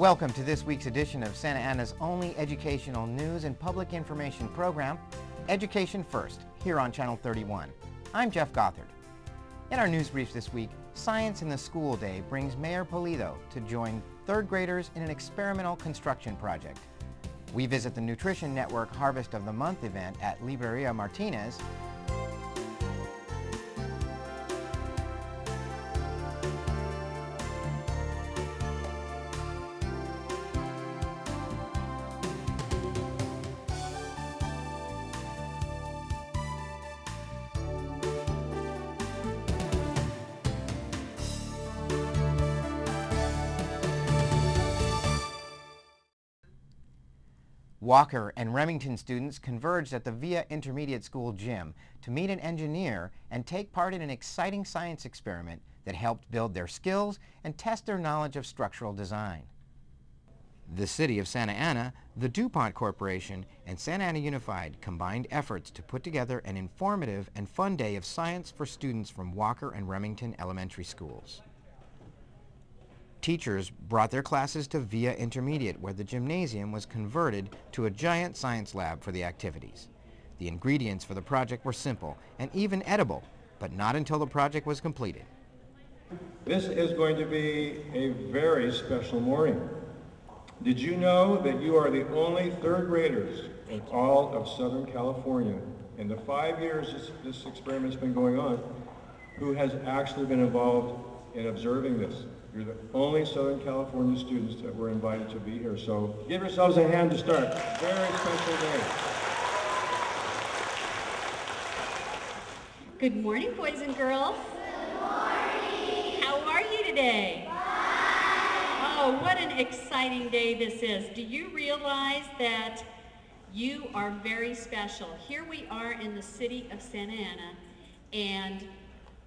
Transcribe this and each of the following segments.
Welcome to this week's edition of Santa Ana's only educational news and public information program, Education First, here on Channel 31. I'm Jeff Gothard. In our news briefs this week, Science in the School Day brings Mayor Pulido to join third graders in an experimental construction project. We visit the Nutrition Network Harvest of the Month event at Libreria Martinez. Walker and Remington students converged at the Villa Intermediate School gym to meet an engineer and take part in an exciting science experiment that helped build their skills and test their knowledge of structural design. The City of Santa Ana, the DuPont Corporation, and Santa Ana Unified combined efforts to put together an informative and fun day of science for students from Walker and Remington elementary schools. Teachers brought their classes to Villa Intermediate, where the gymnasium was converted to a giant science lab for the activities. The ingredients for the project were simple and even edible, but not until the project was completed. This is going to be a very special morning. Did you know that you are the only third graders in all of Southern California, in the 5 years this experiment's been going on, who has actually been involved in observing this? You're the only Southern California students that were invited to be here. So give yourselves a hand to start. Very special day. Good morning, boys and girls. Good morning. How are you today? Fine. Oh, what an exciting day this is. Do you realize that you are very special? Here we are in the city of Santa Ana, and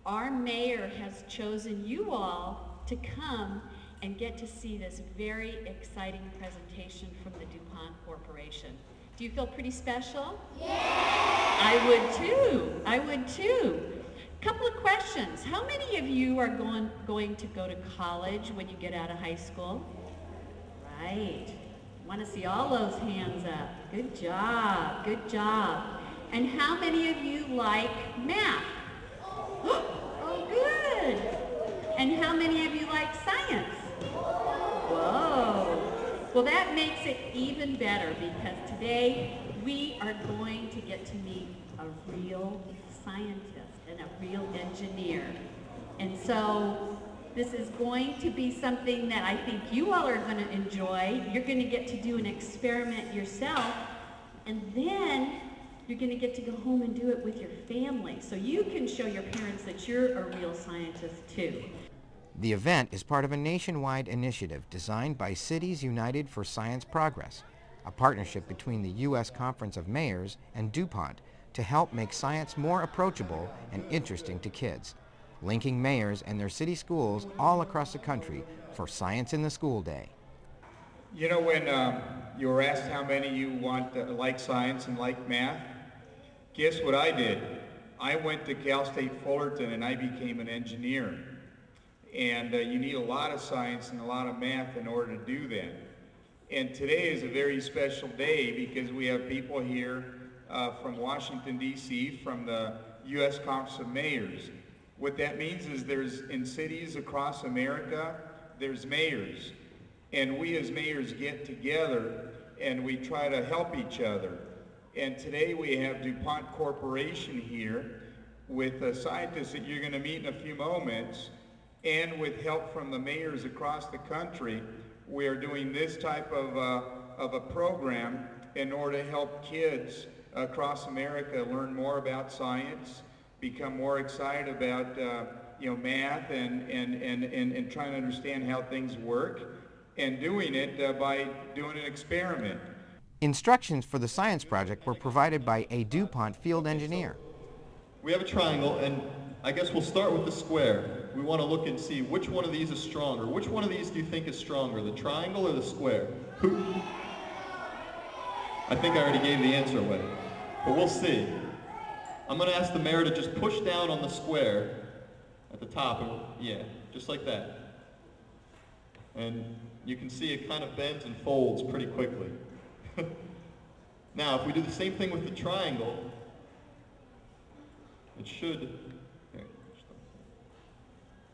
our mayor has chosen you all to come and get to see this very exciting presentation from the DuPont Corporation. Do you feel pretty special? Yeah! I would too. I would too. Couple of questions. How many of you are going to go to college when you get out of high school? Right. Want to see all those hands up. Good job. Good job. And how many of you like math? Oh, good. And how many of you like science? Whoa. Well, that makes it even better, because today we are going to get to meet a real scientist and a real engineer. And so this is going to be something that I think you all are going to enjoy. You're going to get to do an experiment yourself, and then you're going to get to go home and do it with your family, so you can show your parents that you're a real scientist too. The event is part of a nationwide initiative designed by Cities United for Science Progress, a partnership between the U.S. Conference of Mayors and DuPont to help make science more approachable and interesting to kids, linking mayors and their city schools all across the country for Science in the School Day. You know, when you were asked how many you like science and like math, guess what I did? I went to Cal State Fullerton and I became an engineer. And you need a lot of science and a lot of math in order to do that. And today is a very special day because we have people here from Washington, D.C., from the U.S. Conference of Mayors. What that means is in cities across America, there's mayors. And we as mayors get together and we try to help each other. And today we have DuPont Corporation here with scientists that you're going to meet in a few moments. And with help from the mayors across the country, we are doing this type of a program in order to help kids across America learn more about science, become more excited about math and trying to understand how things work, and doing it by doing an experiment. Instructions for the science project were provided by a DuPont field engineer. We have a triangle, and I guess we'll start with the square. We want to look and see which one of these is stronger. Which one of these do you think is stronger, the triangle or the square? I think I already gave the answer away, but we'll see. I'm going to ask the mayor to just push down on the square at the top, and yeah, just like that. And you can see it kind of bends and folds pretty quickly. Now, if we do the same thing with the triangle, it should,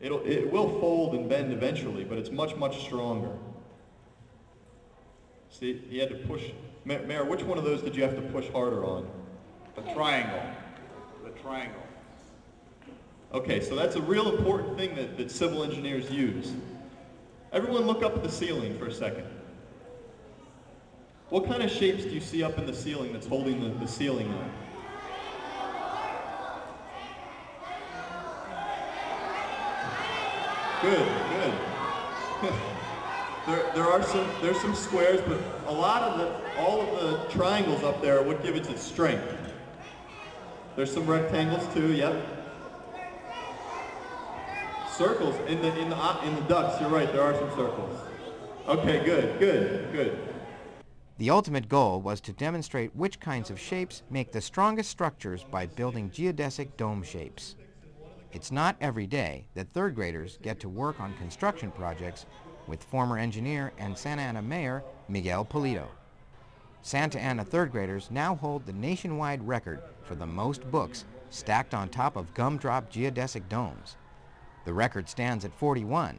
it will fold and bend eventually, but it's much, much stronger. See, he had to push. Mayor, which one of those did you have to push harder on? The triangle. The triangle. Okay, so that's a real important thing that civil engineers use. Everyone look up at the ceiling for a second. What kind of shapes do you see up in the ceiling that's holding the ceiling up? Good, good. There's some squares, but all of the triangles up there would give it its strength. There's some rectangles too, yep. Circles in the ducts, you're right, there are some circles. Okay, good, good, good. The ultimate goal was to demonstrate which kinds of shapes make the strongest structures by building geodesic dome shapes. It's not every day that third graders get to work on construction projects with former engineer and Santa Ana Mayor Miguel Pulido. Santa Ana third graders now hold the nationwide record for the most books stacked on top of gumdrop geodesic domes. The record stands at 41.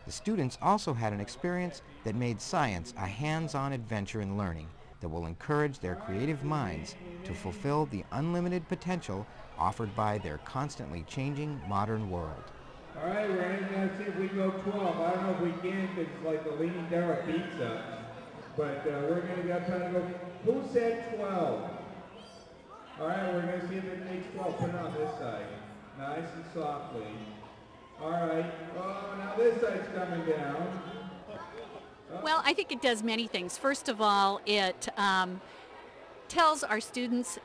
The students also had an experience that made science a hands-on adventure in learning that will encourage their creative minds to fulfill the unlimited potential offered by their constantly changing modern world. All right, we're going to see if we go 12. I don't know if we can because it's like the Leaning Tower of Pizza. But we're going to try to go. Who said 12? All right, we're going to see if it makes 12. Put it on this side. Nice and softly. All right. Oh, now this side's coming down. Oh. Well, I think it does many things. First of all, it tells our students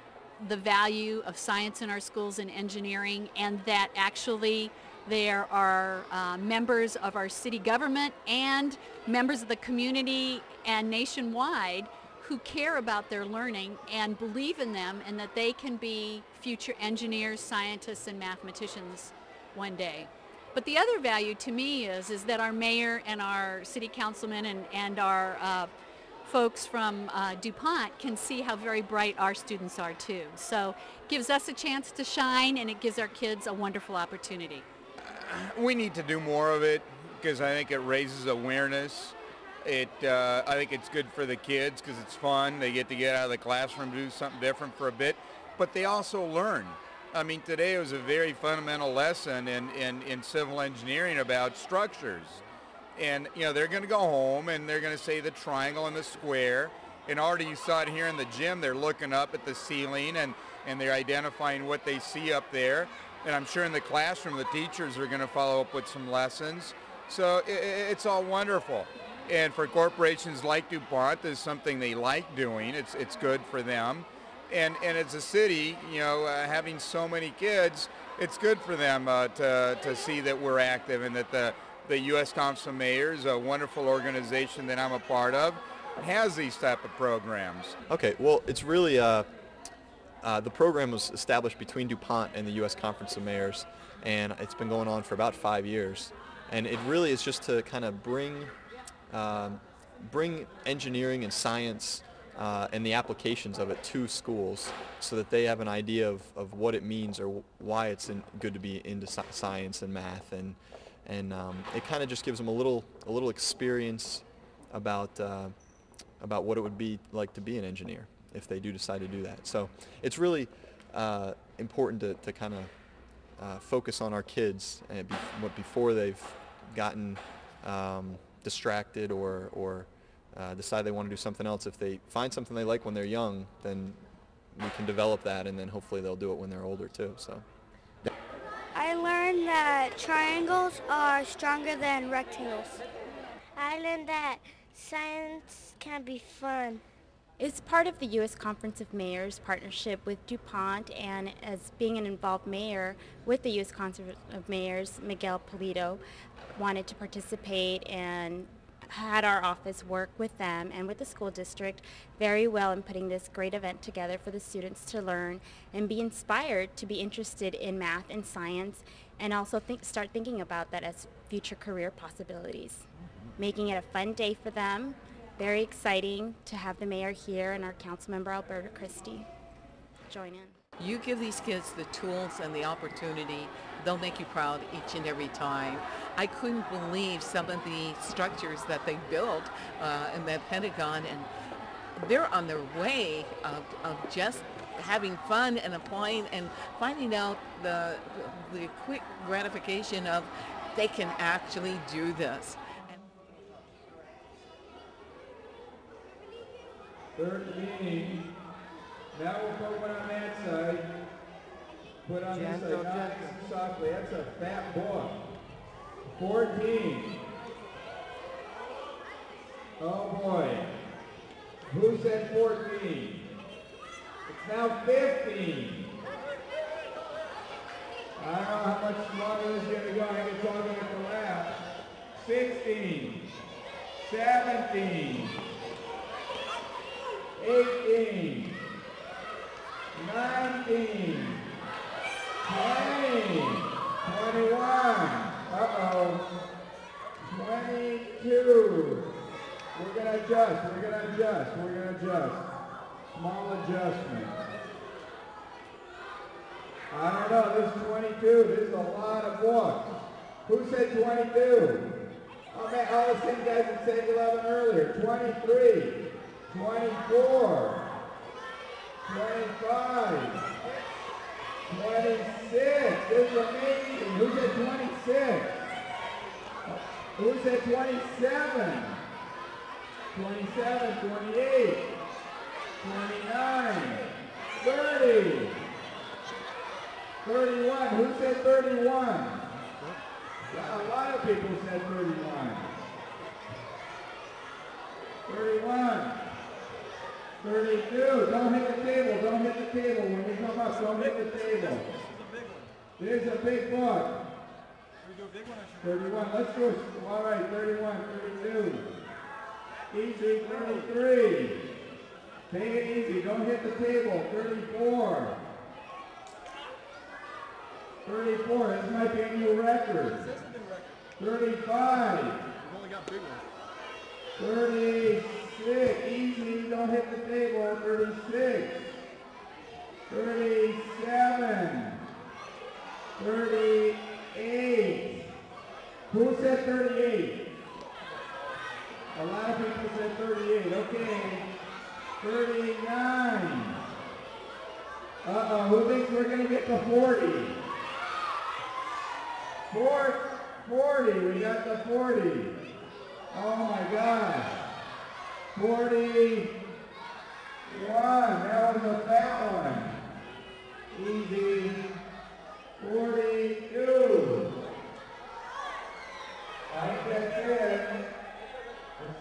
the value of science in our schools and engineering, and that actually there are members of our city government and members of the community and nationwide who care about their learning and believe in them, and that they can be future engineers, scientists, and mathematicians one day. But the other value to me is that our mayor and our city councilmen and our folks from DuPont can see how very bright our students are too. So it gives us a chance to shine, and it gives our kids a wonderful opportunity. We need to do more of it because I think it raises awareness. I think it's good for the kids because it's fun. They get out of the classroom, do something different for a bit, but they also learn. I mean, today was a very fundamental lesson in civil engineering about structures. And, you know, they're going to go home and they're going to say the triangle and the square. And already you saw it here in the gym. They're looking up at the ceiling and they're identifying what they see up there. And I'm sure in the classroom the teachers are going to follow up with some lessons. So it's all wonderful. And for corporations like DuPont, this is something they like doing. It's good for them. And as a city, you know, having so many kids, it's good for them to see that we're active, and that the U.S. Council of Mayors, a wonderful organization that I'm a part of, has these type of programs. Okay, well, it's really, the program was established between DuPont and the U.S. Conference of Mayors, and it's been going on for about 5 years. And it really is just to kind of bring engineering and science and the applications of it to schools so that they have an idea of what it means or why it's good to be into science and math, and it kind of just gives them a little experience about what it would be like to be an engineer if they do decide to do that. So it's really important to kind of focus on our kids before they've gotten distracted or decide they want to do something else. If they find something they like when they're young, then we can develop that, and then hopefully they'll do it when they're older too. So I learned that triangles are stronger than rectangles. I learned that science can be fun. It's part of the U.S. Conference of Mayors partnership with DuPont, and as being an involved mayor with the U.S. Conference of Mayors, Miguel Pulido wanted to participate and had our office work with them and with the school district very well in putting this great event together for the students to learn and be inspired to be interested in math and science, and also start thinking about that as future career possibilities. making it a fun day for them. Very exciting to have the mayor here and our council member Alberta Christie join in. You give these kids the tools and the opportunity, they'll make you proud each and every time. I couldn't believe some of the structures that they built in that Pentagon, and they're on their way of just having fun and applying and finding out the quick gratification of they can actually do this. Third meeting. Now we'll put one on that side. Put on this side. Not nice and softly. That's a fat book. 14. Oh boy. Who said 14? It's now 15. I don't know how much longer this is going to go. I think it's all going to collapse. 16. 17. 18. 19. 20. 21. Uh-oh. 22. We're going to adjust. We're going to adjust. We're going to adjust. Small adjustment. I don't know. This is 22. This is a lot of books. Who said 22? Oh man, all the same guys that said 11 earlier. 23. 24. 25. 26. This is amazing. Who said 26? Who said 27? 27, 28, 29, 30, 31. Who said 31? A lot of people said 31. 31. 32. Don't hit the table. Don't hit the table. When we come up, don't hit the table. There's a big book. 31. Let's go. All right, 31, 32. Easy, 33. Take it easy. Don't hit the table. 34. 34. This might be a new record. 35. We've only got big ones. 36. Easy. Don't hit the table. 36. 37. 38. Who said 38? A lot of people said 38. Okay. 39. Uh-oh. Who thinks we're going to get to 40? 40. We got the 40. Oh my gosh. 41. That was a fat one. Easy. 42. I think that's it.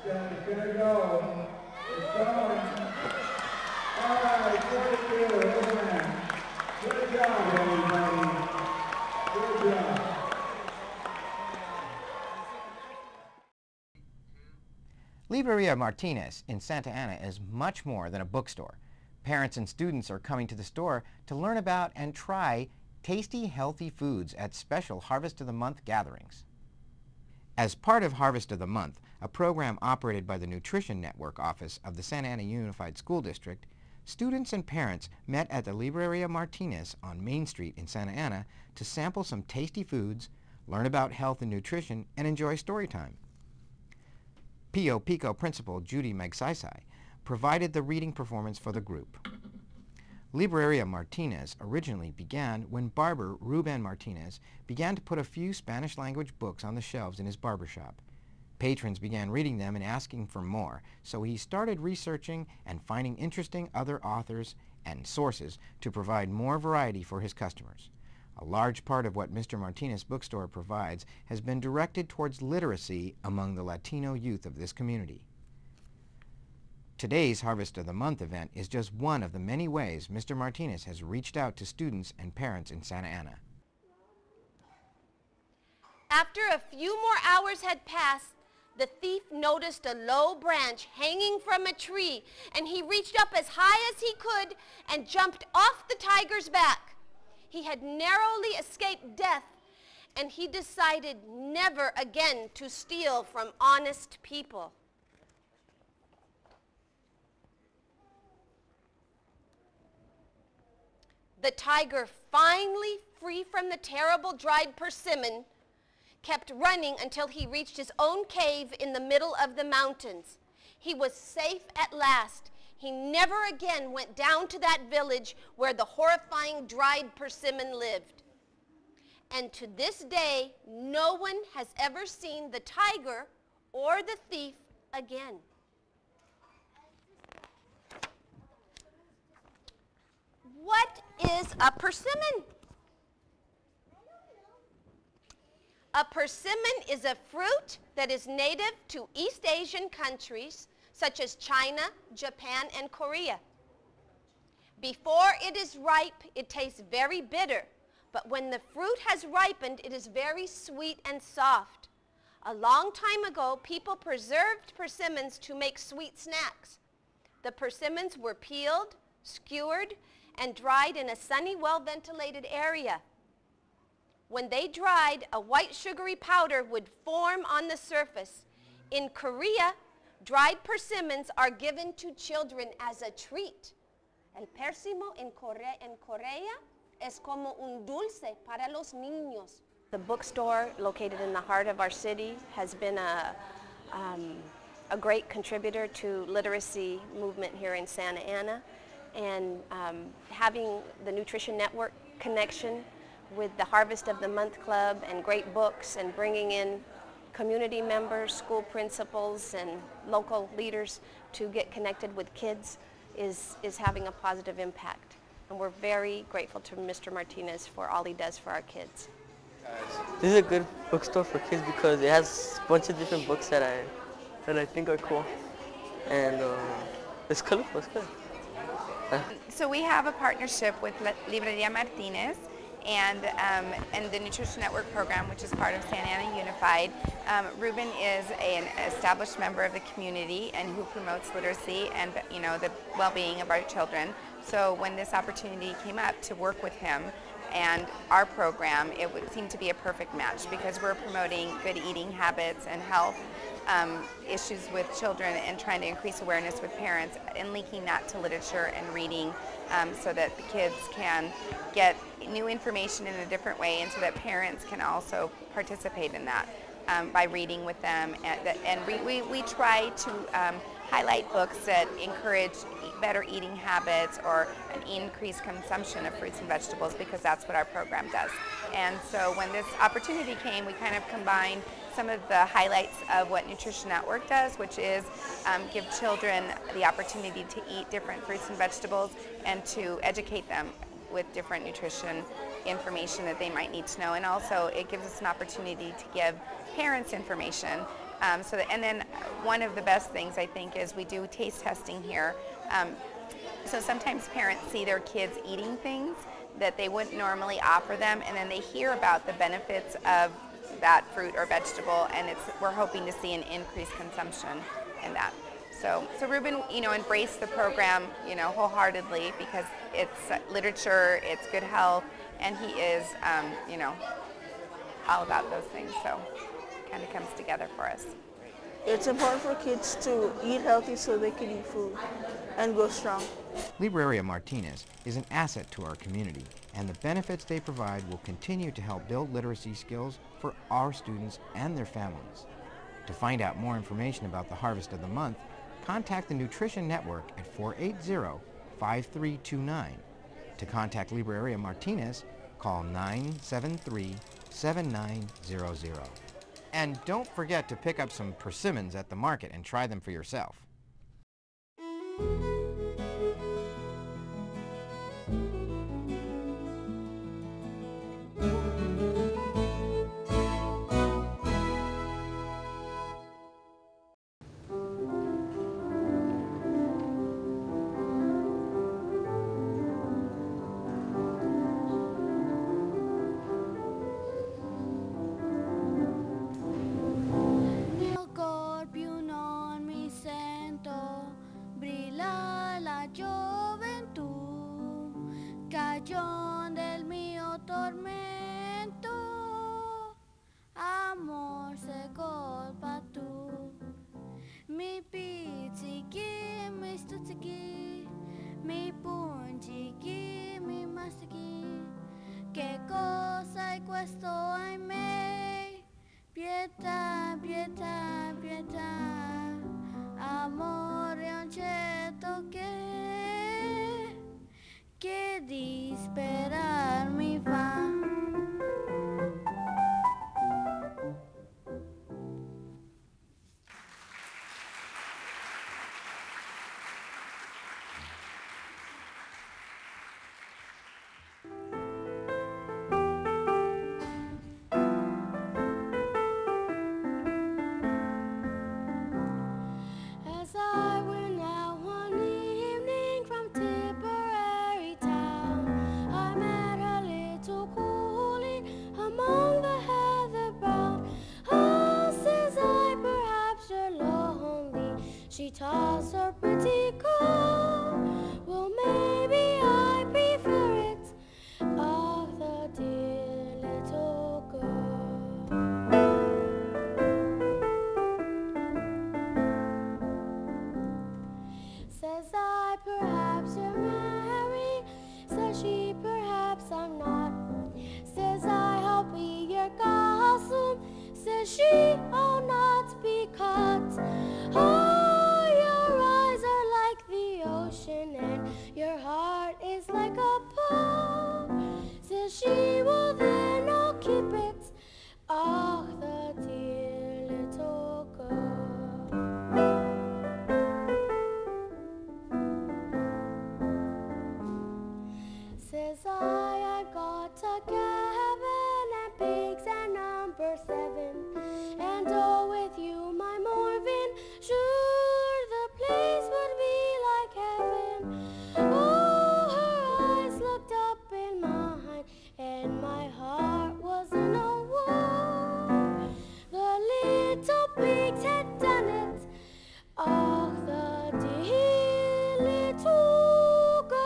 It's gonna go. It's going. All right, 42. Amen. Good job, everybody. Good job. Libreria Martinez in Santa Ana is much more than a bookstore. Parents and students are coming to the store to learn about and try tasty, healthy foods at special Harvest of the Month gatherings. As part of Harvest of the Month, a program operated by the Nutrition Network office of the Santa Ana Unified School District, students and parents met at the Libreria Martinez on Main Street in Santa Ana to sample some tasty foods, learn about health and nutrition, and enjoy story time. Pio Pico principal Judy Magsaysay provided the reading performance for the group. Libreria Martinez originally began when barber Ruben Martinez began to put a few Spanish-language books on the shelves in his barbershop. Patrons began reading them and asking for more, so he started researching and finding interesting other authors and sources to provide more variety for his customers. A large part of what Mr. Martinez Bookstore provides has been directed towards literacy among the Latino youth of this community. Today's Harvest of the Month event is just one of the many ways Mr. Martinez has reached out to students and parents in Santa Ana. After a few more hours had passed, the thief noticed a low branch hanging from a tree, and he reached up as high as he could and jumped off the tiger's back. He had narrowly escaped death and he decided never again to steal from honest people. The tiger, finally free from the terrible dried persimmon, kept running until he reached his own cave in the middle of the mountains. He was safe at last. He never again went down to that village where the horrifying dried persimmon lived. And to this day, no one has ever seen the tiger or the thief again. What is a persimmon? A persimmon is a fruit that is native to East Asian countries such as China, Japan, and Korea. Before it is ripe, it tastes very bitter, but when the fruit has ripened, it is very sweet and soft. A long time ago, people preserved persimmons to make sweet snacks. The persimmons were peeled, skewered, and dried in a sunny, well-ventilated area. When they dried, a white sugary powder would form on the surface. In Korea, dried persimmons are given to children as a treat. El pérsimo en Korea es como un dulce para los niños. The bookstore located in the heart of our city has been a great contributor to literacy movement here in Santa Ana. And having the Nutrition Network connection with the Harvest of the Month Club and great books and bringing in community members, school principals, and local leaders to get connected with kids is having a positive impact. And we're very grateful to Mr. Martinez for all he does for our kids. This is a good bookstore for kids because it has a bunch of different books that I think are cool. And it's colorful, it's good. So we have a partnership with Libreria Martinez and the Nutrition Network program, which is part of Santa Ana Unified. Ruben is an established member of the community and who promotes literacy and the well-being of our children. So when this opportunity came up to work with him and our program, it would seem to be a perfect match because we're promoting good eating habits and health issues with children and trying to increase awareness with parents and linking that to literature and reading so that the kids can get new information in a different way and so that parents can also participate in that by reading with them. And we try to highlight books that encourage better eating habits or an increased consumption of fruits and vegetables because that's what our program does. And so when this opportunity came, we kind of combined some of the highlights of what Nutrition Network does, which is give children the opportunity to eat different fruits and vegetables and to educate them with different nutrition information that they might need to know. And also it gives us an opportunity to give parents information. And then one of the best things I think is we do taste testing here. So sometimes parents see their kids eating things that they wouldn't normally offer them, and then they hear about the benefits of that fruit or vegetable, and we're hoping to see an increased consumption in that. So Ruben, embraced the program, wholeheartedly because it's literature, it's good health, and he is, all about those things. So it kind of comes together for us. It's important for kids to eat healthy so they can eat food and grow strong. Libreria Martinez is an asset to our community, and the benefits they provide will continue to help build literacy skills for our students and their families. To find out more information about the Harvest of the Month, contact the Nutrition Network at 480-5329. To contact Libreria Martinez, call 973-7900. And don't forget to pick up some persimmons at the market and try them for yourself. Del mío tormento, are pretty cool. Well, maybe I prefer it. Oh, the dear little girl. Says I, perhaps you're married. Says she, perhaps I'm not. Says I, I'll be your gossip. Says she, I'll not be caught. Oh, your eyes are like the ocean and your heart is like a pool. Says she, well then I'll keep it. Oh, the dear little girl. Says I've got a cabin and pigs and number 7. And oh, with you, my Morven, sure the place would be like heaven. Oh, her eyes looked up in mine, and my heart was in a war. The little pigs had done it. Oh, the dear little girl.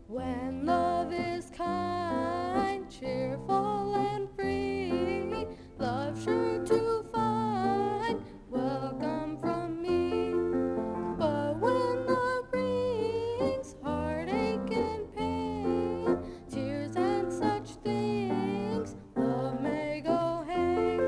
When love is kind, cheerful and free, love sure to find welcome from me. But when love brings heartache and pain, tears and such things, love may go hang.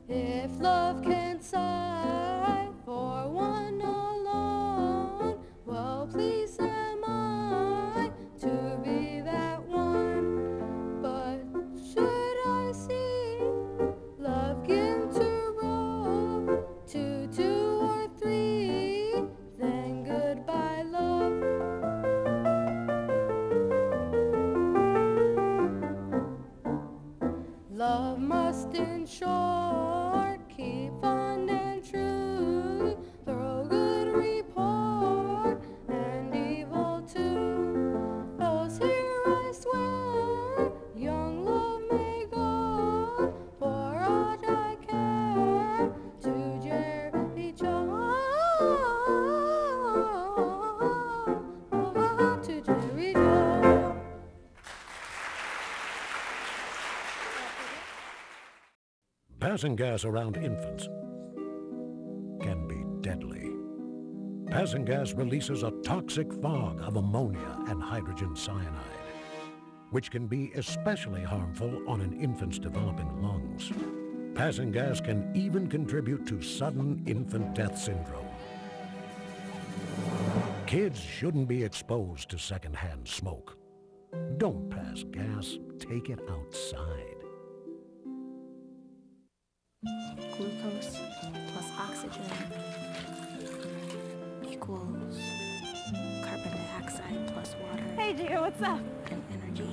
If love can sigh for one alone, well, please am I to be that one. But should I see love begin to roll to 2 or 3, then goodbye, love. Love must in short keep fond and true, throw good report and evil too. Else here I swear, young love may go, for aught I care, to Jerry Joe, to Jerry Joe. Passing gas around infants can be deadly. Passing gas releases a toxic fog of ammonia and hydrogen cyanide, which can be especially harmful on an infant's developing lungs. Passing gas can even contribute to sudden infant death syndrome. Kids shouldn't be exposed to secondhand smoke. Don't pass gas, take it outside. Glucose plus oxygen equals carbon dioxide plus water. Hey, Gio, what's up? And energy.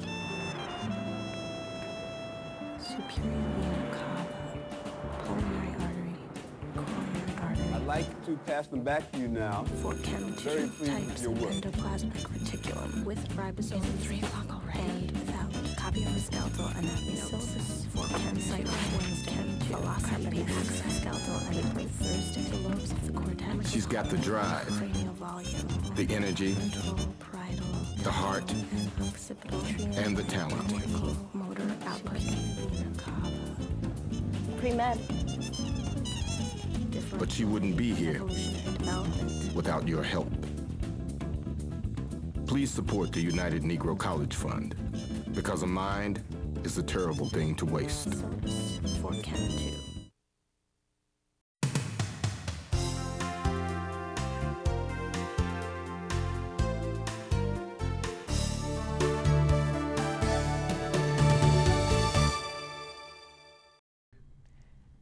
Superior vena cava, pulmonary artery, coronary artery. I'd like to pass them back to you now. 4 chem tissue types of endoplasmic reticulum with ribosomes 3 o'clock already. And without. Copy of the skeletal anatomy syllabus. 4 chem cyclones, chem 2, velocity, access, skeletal anatomy, Thursday, the lobes of the cortex. She's got the drive, cranial volume, the energy, ventral, parietal, the heart, and occipital, and the talent. cortical, motor output, vena cava. Pre-med. But she wouldn't be here Evolutionary development. without your help. Please support the United Negro College Fund, because a mind is a terrible thing to waste. Syllabus 4 chem 2.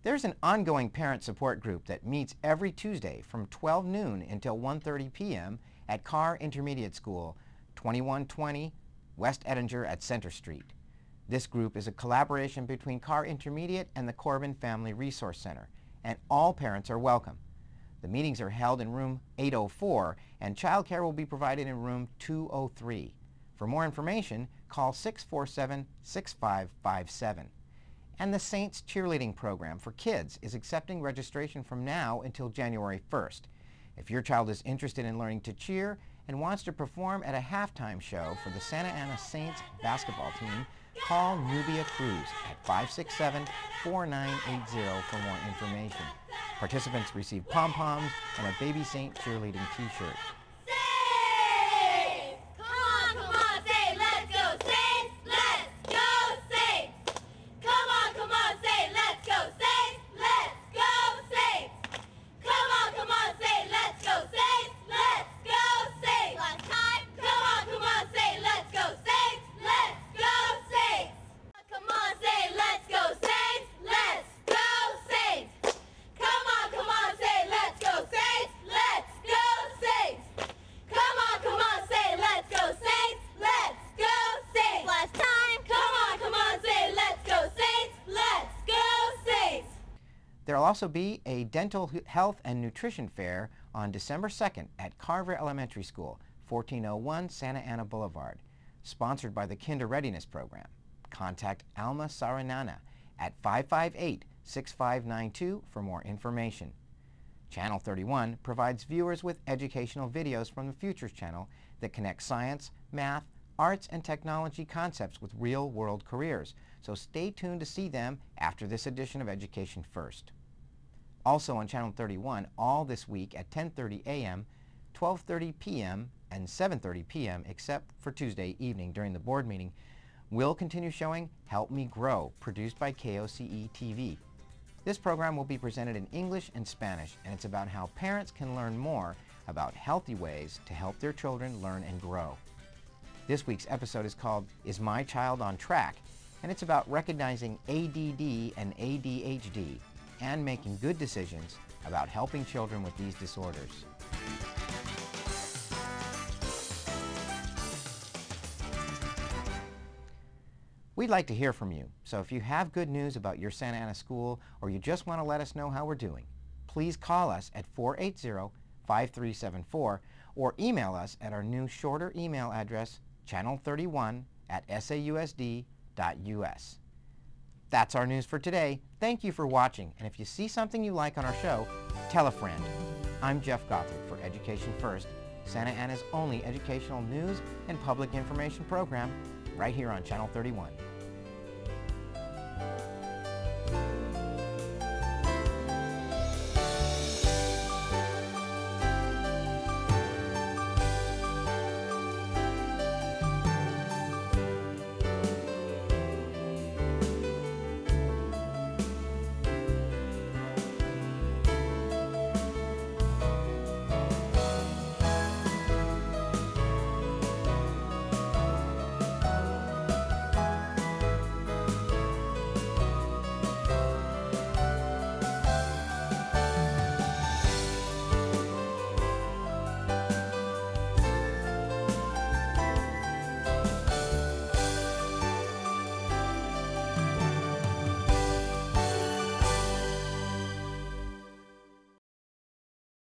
There's an ongoing parent support group that meets every Tuesday from 12 noon until 1:30 p.m. at Carr Intermediate School, 2120 West Ettinger at Center Street. This group is a collaboration between Carr Intermediate and the Corbin Family Resource Center, and all parents are welcome. The meetings are held in room 804, and childcare will be provided in room 203. For more information, call 647-6557. And the Saints cheerleading program for kids is accepting registration from now until January 1st. If your child is interested in learning to cheer and wants to perform at a halftime show for the Santa Ana Saints basketball team, call Nubia Cruz at 567-4980 for more information. Participants receive pom-poms and a Baby Saint cheerleading t-shirt. There will also be a dental health and nutrition fair on December 2nd at Carver Elementary School, 1401 Santa Ana Boulevard, sponsored by the Kinder Readiness Program. Contact Alma Saranana at 558-6592 for more information. Channel 31 provides viewers with educational videos from the Futures Channel that connect science, math, arts, and technology concepts with real-world careers, so stay tuned to see them after this edition of Education First. Also on Channel 31 all this week at 10:30 a.m., 12:30 p.m., and 7:30 p.m. except for Tuesday evening during the board meeting, we'll continue showing Help Me Grow, produced by SAUSD-TV. This program will be presented in English and Spanish, and it's about how parents can learn more about healthy ways to help their children learn and grow. This week's episode is called Is My Child on Track? And it's about recognizing ADD and ADHD and making good decisions about helping children with these disorders. We'd like to hear from you, so if you have good news about your Santa Ana school or you just want to let us know how we're doing, please call us at 480-5374 or email us at our new shorter email address, channel31@sausd.us. That's our news for today. Thank you for watching, and if you see something you like on our show, tell a friend. I'm Jeff Gothard for Education First, Santa Ana's only educational news and public information program, right here on Channel 31.